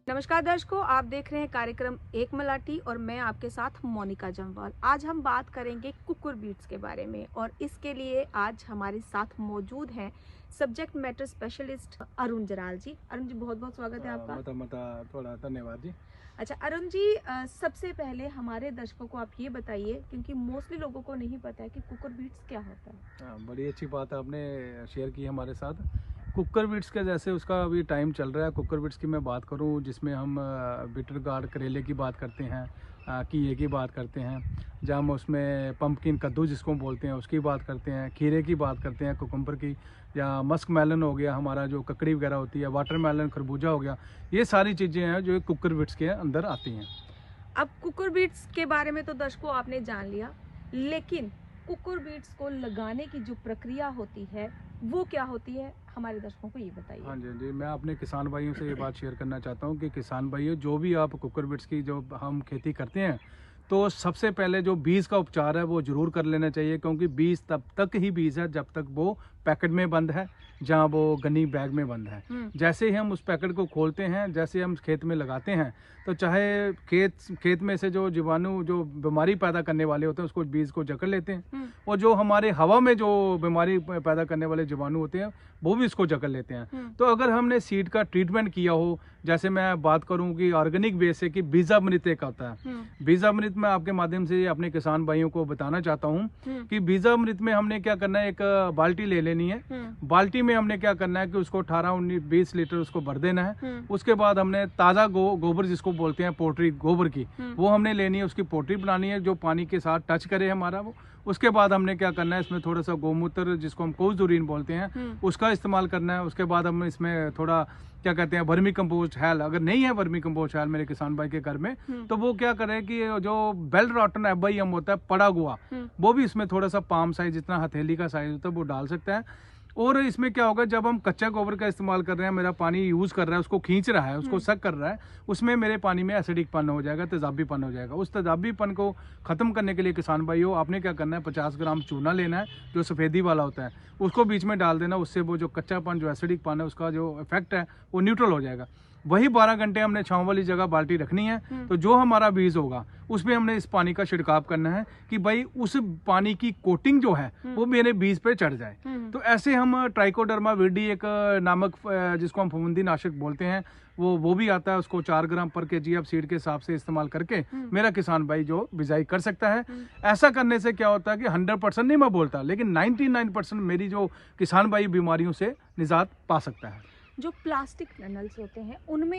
नमस्कार दर्शकों, आप देख रहे हैं कार्यक्रम एक मलाटी और मैं आपके साथ मोनिका जम्वाल। आज हम बात करेंगे कुकुर बीट्स के बारे में और इसके लिए आज हमारे साथ मौजूद हैं सब्जेक्ट मैटर स्पेशलिस्ट अरुण जराल जी। अरुण जी, बहुत बहुत स्वागत है आपका। थोड़ा धन्यवाद जी। अच्छा अरुण जी, सबसे पहले हमारे दर्शकों को आप ये बताइए, क्योंकि मोस्टली लोगों को नहीं पता है कि कुकुर बीट्स क्या होता है। बड़ी अच्छी बात आपने शेयर की हमारे साथ। कुकर बिट्स के जैसे उसका अभी टाइम चल रहा है। कुकर बिट्स की मैं बात करूं जिसमें हम बिटर गार्ड करेले की बात करते हैं, घिए की बात करते हैं, जब हम उसमें पम्पकिन कद्दू जिसको बोलते हैं उसकी बात करते हैं, खीरे की बात करते हैं, कुकुम्बर की, या मस्क मेलन हो गया हमारा जो ककड़ी वगैरह होती है, वाटर मेलन खरबूजा हो गया। ये सारी चीज़ें हैं जो कुकर बिट्स के अंदर आती हैं। अब कुकुर बीट्स के बारे में तो दर्शकों आपने जान लिया, लेकिन कुकुर बीट्स को लगाने की जो प्रक्रिया होती है वो क्या होती है, हमारे दर्शकों को ये बताइए। हाँ जी, मैं अपने किसान भाइयों से ये बात शेयर करना चाहता हूँ कि किसान भाइयों, जो भी आप कुकर बिट्स की जो हम खेती करते हैं, तो सबसे पहले जो बीज का उपचार है वो ज़रूर कर लेना चाहिए, क्योंकि बीज तब तक ही बीज है जब तक वो पैकेट में बंद है, जहाँ वो गनी बैग में बंद है। जैसे ही हम उस पैकेट को खोलते हैं, जैसे हम खेत में लगाते हैं, तो चाहे खेत में से जो जीवाणु जो बीमारी पैदा करने वाले होते हैं उसको बीज को जकड़ लेते हैं, और जो हमारे हवा में जो बीमारी पैदा करने वाले जीवाणु होते हैं वो भी इसको जकड़ लेते हैं। तो अगर हमने सीड का ट्रीटमेंट किया हो, जैसे मैं बात करूं कि ऑर्गेनिक बेस से कि बीजामृत एक आता है, बीजामृत में आपके माध्यम से अपने किसान भाइयों को बताना चाहता हूं कि बीजामृत में हमने क्या करना है, एक बाल्टी ले लेनी है। बाल्टी में हमने क्या करना है कि उसको 18-19-20 लीटर उसको भर देना है। उसके बाद हमने ताज़ा गोबर जिसको बोलते हैं पोल्ट्री गोबर की, वो हमने लेनी है, उसकी पोल्ट्री बनानी है जो पानी के साथ टच करे हमारा वो। उसके बाद हमने क्या करना है, इसमें थोड़ा सा गोमूत्र जिसको हम कोसदुरीन बोलते हैं उसका इस्तेमाल करना है। उसके बाद हम इसमें थोड़ा क्या कहते हैं वर्मी कंपोस्ट हैल, अगर नहीं है वर्मी कंपोस्ट हैल मेरे किसान भाई के घर में, तो वो क्या करें कि जो बेल रॉटन एफआईएम होता है पड़ा हुआ, वो भी इसमें थोड़ा सा पाम साइज जितना हथेली का साइज होता है वो डाल सकता है। और इसमें क्या होगा, जब हम कच्चा गोबर का इस्तेमाल कर रहे हैं, मेरा पानी यूज कर रहा है, उसको खींच रहा है, उसको सक कर रहा है, उसमें मेरे पानी में एसिडिकपन हो जाएगा, तेजाबीपन हो जाएगा। उस तेजाबीपन को खत्म करने के लिए किसान भाइयों आपने क्या करना है, 50 ग्राम चूना लेना है जो सफेदी वाला होता है, उसको बीच में डाल देना। उससे वो जो कच्चापन जो एसिडिकपन है उसका जो इफेक्ट है वो न्यूट्रल हो जाएगा। वही 12 घंटे हमने छांव वाली जगह बाल्टी रखनी है। तो जो हमारा बीज होगा उसमें हमने इस पानी का छिड़काव करना है कि भाई उस पानी की कोटिंग जो है वो मेरे बीज पे चढ़ जाए। तो ऐसे हम ट्राइकोडर्मा विरिडी एक नामक जिसको हम फफूंदी नाशक बोलते हैं वो भी आता है, उसको 4 ग्राम पर केजी आप सीड के हिसाब से इस्तेमाल करके मेरा किसान भाई जो बिजाई कर सकता है। ऐसा करने से क्या होता है कि 100% नहीं मैं बोलता, लेकिन 99% मेरी जो किसान भाई बीमारियों से निजात पा सकता है। जो प्लास्टिक टनल्स होते हैं उनमें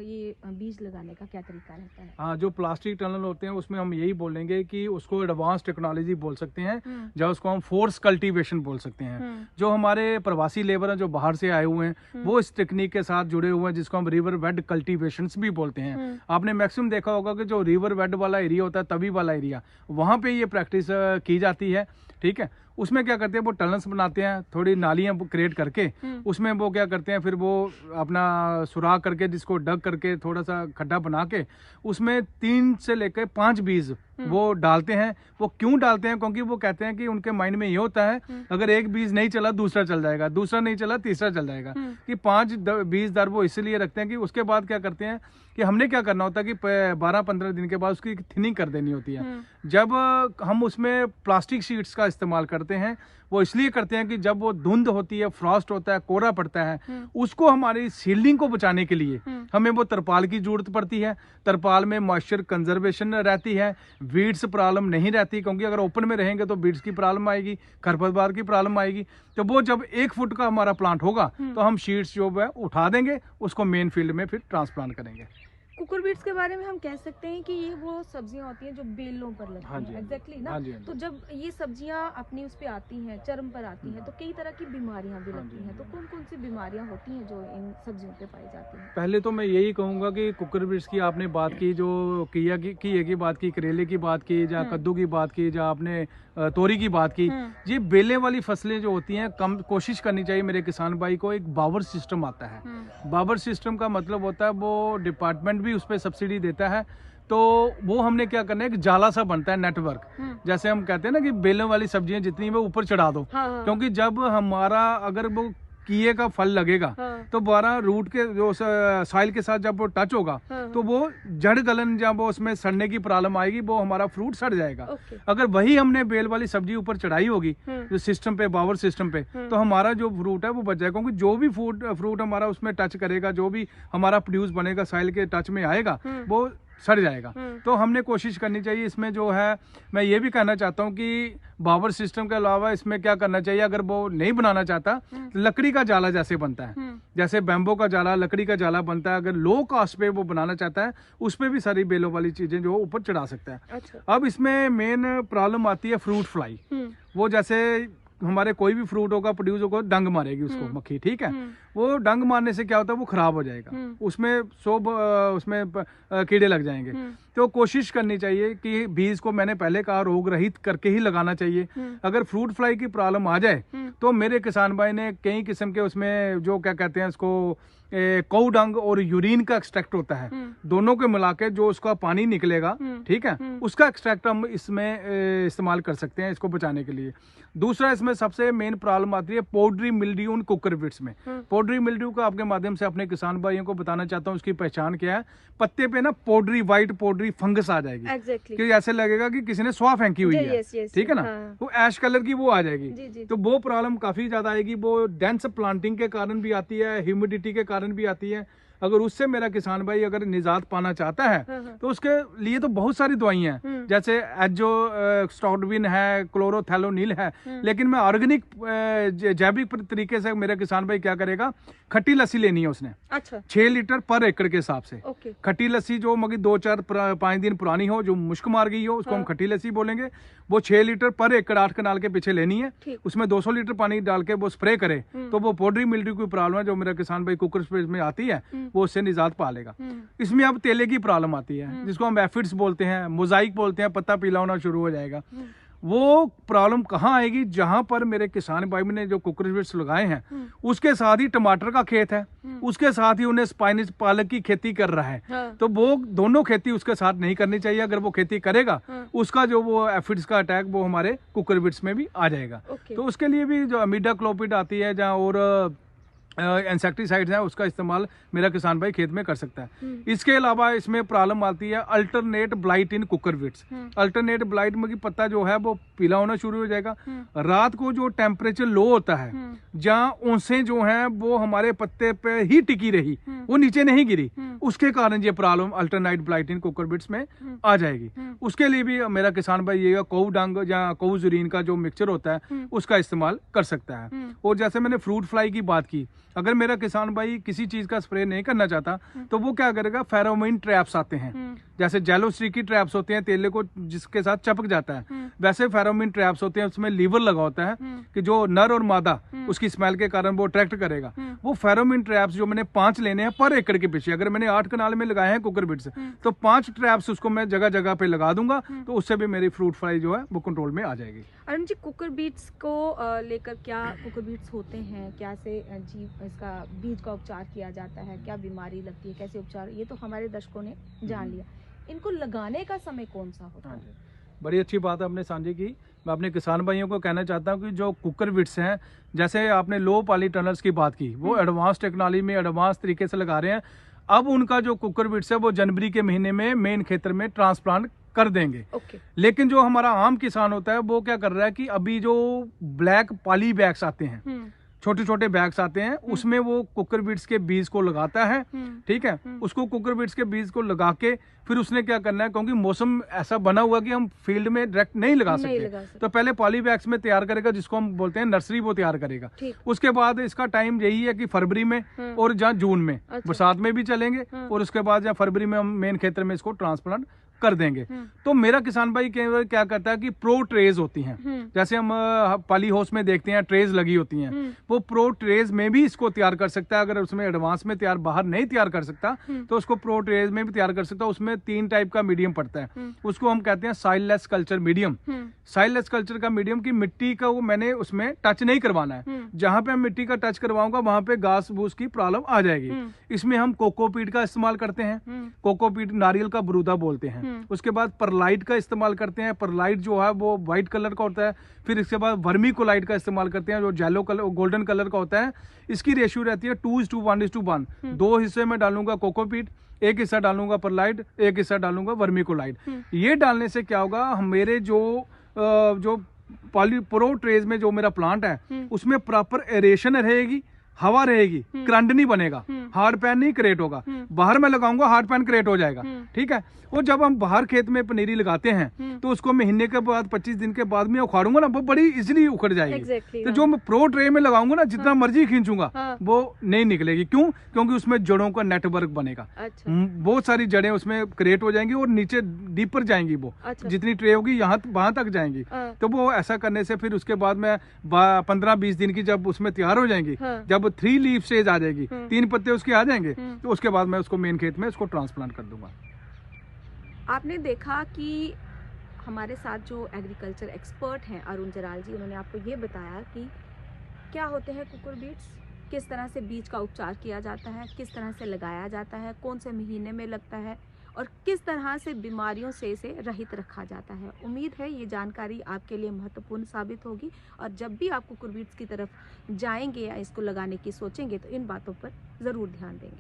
ये बीज लगाने का क्या तरीका रहता है? हाँ, जो प्लास्टिक टनल होते हैं उसमें हम यही बोलेंगे कि उसको एडवांस टेक्नोलॉजी बोल सकते हैं, या उसको हम फोर्स कल्टीवेशन बोल सकते हैं। जो हमारे प्रवासी लेबर हैं जो बाहर से आए हुए हैं वो इस टेक्निक के साथ जुड़े हुए हैं, जिसको हम रिवर बेड कल्टीवेशन भी बोलते हैं। आपने मैक्सिमम देखा होगा कि जो रिवर बेड वाला एरिया होता है, तवी वाला एरिया, वहाँ पे ये प्रैक्टिस की जाती है। ठीक है, उसमें क्या करते हैं, वो टनल्स बनाते हैं, थोड़ी नालियां क्रिएट करके उसमें वो क्या करते हैं, फिर वो अपना सुराख करके जिसको डग करके थोड़ा सा खड्डा बना के उसमें 3 से लेकर 5 बीज वो डालते हैं। वो क्यों डालते हैं, क्योंकि वो कहते हैं कि उनके माइंड में ये होता है अगर एक बीज नहीं चला दूसरा चल जाएगा, दूसरा नहीं चला तीसरा चल जाएगा, कि 5 बीज दर वो इसलिए रखते हैं कि उसके बाद क्या करते हैं कि हमने क्या करना होता है कि 12-15 दिन के बाद उसकी थिनिंग कर देनी होती है। जब हम उसमें प्लास्टिक शीट्स का इस्तेमाल करते हैं वो इसलिए करते हैं कि जब वो धुंध होती है, फ्रॉस्ट होता है, कोहरा पड़ता है, उसको हमारी सील्डिंग को बचाने के लिए हमें वो तरपाल की जरूरत पड़ती है। तरपाल में मॉइस्चर कंजर्वेशन रहती है, वीड्स प्रॉब्लम नहीं रहती, क्योंकि अगर ओपन में रहेंगे तो वीड्स की प्रॉब्लम आएगी, खरपतवार की प्रॉब्लम आएगी। तो वो जब 1 फुट का हमारा प्लांट होगा तो हम शीट्स जो है उठा देंगे, उसको मेन फील्ड में फिर ट्रांसप्लांट करेंगे। कुकुर बीट्स के बारे में हम कह सकते हैं कि ये वो सब्जियां होती हैं जो बेलों पर लगती हैं, एग्जैक्टली ना। तो जब ये सब्जियां अपनी उस पे आती हैं, चरम पर आती हैं, तो कई तरह की बीमारियां भी लगती हैं। तो कौन कौन सी बीमारियां होती हैं जो इन सब्जियों पे पाई जाती हैं? पहले तो मैं यही कहूंगा कि कुकुर बीट्स की आपने बात की, जो घिए की बात की, करेले की बात की, या कद्दू की बात की, या आपने तोरी की बात की, ये बेले वाली फसलें जो होती हैं कम कोशिश करनी चाहिए मेरे किसान भाई को। एक बावर सिस्टम आता है, बावर सिस्टम का मतलब होता है वो डिपार्टमेंट भी उस पर सब्सिडी देता है। तो वो हमने क्या करना है, एक जाला सा बनता है नेटवर्क, जैसे हम कहते हैं ना कि बेलों वाली सब्जियां जितनी वो ऊपर चढ़ा दो। क्योंकि जब हमारा अगर वो किए का फल लगेगा तो दोबारा रूट के जो सॉइल के साथ जब वो टच होगा तो वो जड़ गलन, जब वो उसमें सड़ने की प्रॉब्लम आएगी, वो हमारा फ्रूट सड़ जाएगा। अगर वही हमने बेल वाली सब्जी ऊपर चढ़ाई होगी जो सिस्टम पे, बावर सिस्टम पे, तो हमारा जो फ्रूट है वो बच जाएगा, क्योंकि जो भी फ्रूट हमारा उसमें टच करेगा, जो भी हमारा प्रोड्यूस बनेगा सॉइल के टच में आएगा, वो सड़ जाएगा। तो हमने कोशिश करनी चाहिए इसमें जो है, मैं ये भी कहना चाहता हूँ कि बावर सिस्टम के अलावा इसमें क्या करना चाहिए, अगर वो नहीं बनाना चाहता, लकड़ी का जाला जैसे बनता है, जैसे बैम्बो का जाला, लकड़ी का जाला बनता है, अगर लो कॉस्ट पे वो बनाना चाहता है, उस पे भी सारी बेलों वाली चीजें जो ऊपर चढ़ा सकता है। अच्छा। अब इसमें मेन प्रॉब्लम आती है फ्रूट फ्लाई। वो जैसे हमारे कोई भी फ्रूट होगा, प्रोड्यूस होगा, डंग मारेगी उसको मक्खी, ठीक है। वो डंग मारने से क्या होता है, वो खराब हो जाएगा, उसमें उसमें कीड़े लग जाएंगे। तो कोशिश करनी चाहिए कि बीज को, मैंने पहले कहा, रोग रहित करके ही लगाना चाहिए। अगर फ्रूट फ्लाई की प्रॉब्लम आ जाए तो मेरे किसान भाई ने कई किस्म के उसमें जो क्या कहते हैं उसको, कौ डंग और यूरिन का एक्सट्रैक्ट होता है, दोनों के मिला के जो उसका पानी निकलेगा, ठीक है, उसका एक्सट्रैक्ट हम इसमें इस्तेमाल कर सकते हैं इसको बचाने के लिए। दूसरा, इसमें सबसे मेन प्रॉब्लम आती है पोड्री मिल्ड्यू उन कुकर बीट्स में। पोड्री मिल्ड्यू का आपके माध्यम से अपने किसान भाइयों को बताना चाहता हूँ, उसकी पहचान क्या है। पत्ते पे ना पोड्री, व्हाइट पोड्री फंगस आ जाएगी, कि ऐसे लगेगा कि किसी ने स्वाह फेंकी हुई है, ठीक है ना। वो ऐश कलर की वो आ जाएगी। तो वो प्रॉब्लम काफी ज्यादा आएगी। वो डेंस प्लांटिंग के कारण भी आती है, ह्यूमिडिटी के कारण भी आती है। अगर उससे मेरा किसान भाई अगर निजात पाना चाहता है तो उसके लिए तो बहुत सारी दवाइयां हैं, जैसे एजो स्टॉडविन है, क्लोरोथैलोनिल है। लेकिन मैं ऑर्गेनिक जैविक तरीके से मेरा किसान भाई क्या करेगा, खट्टी लस्सी लेनी है उसने। अच्छा। 6 लीटर पर एकड़ के हिसाब से। खट्टी लस्सी जो मगर 2-4-5 दिन पुरानी हो, जो मुश्क मार गई हो, उसको हम खट्टी लस्सी बोलेंगे। वो 6 लीटर पर एकड़ 8 कनाल के पीछे लेनी है। उसमें 200 लीटर पानी डाल के वो स्प्रे करे तो वो पोड्री मिल्ड्यू की प्रॉब्लम है जो मेरा किसान भाई कुकर स्प्रे में आती है, वो उससे निजात पा लेगा। इसमें अब तेले की प्रॉब्लम आती है, जिसको हम एफिड्स बोलते हैं, मोजाइक बोलते हैं, पत्ता पीला होना शुरू हो जाएगा। वो प्रॉब्लम कहाँ आएगी, जहां पर मेरे किसान भाई ने जो कुकरबिट्स लगाए हैं उसके साथ ही टमाटर का खेत है, उसके साथ ही उन्हें स्पाइनिश पालक की खेती कर रहा है। तो वो दोनों खेती उसके साथ नहीं करनी चाहिए। अगर वो खेती करेगा उसका जो वो एफिड्स का अटैक वो हमारे कुकरबिट्स में भी आ जाएगा। तो उसके लिए भी जो अमीडा क्लोपिड आती है जहाँ और इंसेक्टिसाइड्स हैं, उसका इस्तेमाल मेरा किसान भाई खेत में कर सकता है। इसके अलावा इसमें प्रॉब्लम आती है अल्टरनेट ब्लाइट इन कुकरबिट्स। अल्टरनेट ब्लाइट में की पत्ता जो है वो पीला होना शुरू हो जाएगा। रात को जो टेम्परेचर लो होता है, जहाँ ओंसें जो हैं वो हमारे पत्ते पे ही टिकी रही, वो नीचे नहीं गिरी, उसके कारण ये प्रॉब्लम अल्टरनेट ब्लाइट इन कुकरबिट्स में आ जाएगी। उसके लिए भी मेरा किसान भाई ये कौ डंग या कौ ज़ुरीन का जो मिक्सचर होता है उसका इस्तेमाल कर सकता है। और जैसे मैंने फ्रूट फ्लाई की बात की, अगर मेरा किसान भाई किसी चीज का स्प्रे नहीं करना चाहता तो वो क्या करेगा, फेरोमोन ट्रैप्स आते हैं, जैसे जेलो स्टिकी ट्रैप्स होते हैं, तेले को जिसके साथ चपक जाता है, वैसे फेरोमोन ट्रैप्स होते हैं, उसमें लीवर लगा होता है कि जो नर और मादा उसकी स्मेल के कारण वो अट्रैक्ट करेगा। वो फेरोमोन ट्रैप्स जो मैंने 5 लेने हैं पर एकड़ के पीछे, अगर मैंने 8 कनाल में लगाए हैं कुकरबिट्स तो 5 ट्रैप्स उसको मैं जगह जगह पे लगा दूंगा, तो उससे भी मेरी फ्रूट फ्लाई जो है वो कंट्रोल में आ जाएगी। अरुण जी, कुकरबिट्स को लेकर क्या कुकरबिट्स होते हैं, कैसे जी इसका बीज का उपचार किया जाता है, क्या बीमारी लगती है, कैसे उपचार, ये तो हमारे दर्शकों ने जान लिया। इनको लगाने का समय कौन सा होता है? बड़ी अच्छी बात आपने साझी की। मैं अपने किसान भाइयों को कहना चाहता हूँ कि जो कुकरबिट्स हैं, जैसे आपने लो पॉली टनल्स की बात की, वो एडवांस टेक्नोलॉजी में एडवांस तरीके से लगा रहे हैं। अब उनका जो कुकरबिट्स है वो जनवरी के महीने में मेन खेतर में ट्रांसप्लांट कर देंगे। लेकिन जो हमारा आम किसान होता है वो क्या कर रहा है कि अभी जो ब्लैक पॉली बैग्स आते हैं, छोटे छोटे बैग्स आते हैं, उसमें वो कुकरबिट्स के बीज को लगाता है, ठीक है। उसको कुकरबिट्स के बीज को लगा के फिर उसने क्या करना है, क्योंकि मौसम ऐसा बना हुआ कि हम फील्ड में डायरेक्ट नहीं लगा सकते, तो पहले पॉली बैग्स में तैयार करेगा, जिसको हम बोलते हैं नर्सरी, वो तैयार करेगा। उसके बाद इसका टाइम यही है कि फरवरी में और जहाँ जून में, बरसात में भी चलेंगे, और उसके बाद जहाँ फरवरी में हम मेन खेतर में इसको ट्रांसप्लांट कर देंगे। तो मेरा किसान भाई क्या करता है कि प्रो ट्रेज होती हैं, जैसे हम पॉली हाउस में देखते हैं ट्रेज लगी होती हैं, वो प्रो ट्रेज में भी इसको तैयार कर सकता है। अगर उसमें एडवांस में बाहर नहीं तैयार कर सकता तो उसको प्रो ट्रेज में भी तैयार कर सकता है। उसमें 3 टाइप का मीडियम पड़ता है, उसको हम कहते हैं साइललेस कल्चर मीडियम। साइललेस कल्चर का मीडियम की मिट्टी का वो मैंने उसमें टच नहीं करवाना है, जहां पे हम मिट्टी का टच करवाऊंगा वहां पे घास भूस की प्रॉब्लम आ जाएगी। इसमें हम कोकोपीट का इस्तेमाल करते हैं। कोकोपीट नारियल का बरूदा बोलते हैं, उसके बाद परलाइट का इस्तेमाल करते हैं। परलाइट जो है वो वाइट कलर का होता है। फिर इसके बाद वर्मीकोलाइट का इस्तेमाल करते हैं जो येलो कलर गोल्डन कलर का होता है। इसकी रेशियो रहती है 2:1:1। 2 हिस्से में डालूंगा कोकोपीट, एक हिस्सा डालूंगा परलाइट, एक हिस्सा डालूंगा वर्मीकोलाइट। ये डालने से क्या होगा, मेरे जो पॉलीप्रो ट्रेज में जो मेरा प्लांट है उसमें प्रॉपर एरेशन रहेगी, हवा रहेगी, करंट नहीं बनेगा, हार्ड पैन नहीं क्रिएट होगा। बाहर में लगाऊंगा हार्ड पैन क्रिएट हो जाएगा। ठीक है। और जब हम बाहर खेत में पनीरी लगाते हैं तो उसको महीने के बाद 25 दिन के बाद में उखाड़ूंगा ना, वो बड़ी इजीली उखड़ जाएगी। तो जो मैं प्रो ट्रे में लगाऊंगा ना, जितना मर्जी खींचूंगा वो नहीं निकलेगी। क्यों? क्योंकि उसमें जड़ों का नेटवर्क बनेगा। बहुत सारी जड़ें उसमें क्रिएट हो जाएंगी और नीचे डीपर जाएंगी। वो जितनी ट्रे होगी वहां तक जाएंगी। तो वो ऐसा करने से फिर उसके बाद में 15-20 दिन की जब उसमें तैयार हो जाएंगी, जब 3 लीफ स्टेज आ जाएगी, 3 पत्ते उसके आ जाएंगे, तो उसके बाद मैं उसको मेन खेत में उसको ट्रांसप्लांट कर दूंगा। आपने देखा कि हमारे साथ जो एग्रीकल्चर एक्सपर्ट हैं अरुण जराल जी, उन्होंने आपको ये बताया कि क्या होते हैं कुकुर बीट्स, किस तरह से बीज का उपचार किया जाता है, किस तरह से लगाया जाता है, कौन से महीने में लगता है और किस तरह से बीमारियों से इसे रहित रखा जाता है। उम्मीद है ये जानकारी आपके लिए महत्वपूर्ण साबित होगी और जब भी आप कुकुर बीट्स की तरफ जाएंगे या इसको लगाने की सोचेंगे तो इन बातों पर ज़रूर ध्यान देंगे।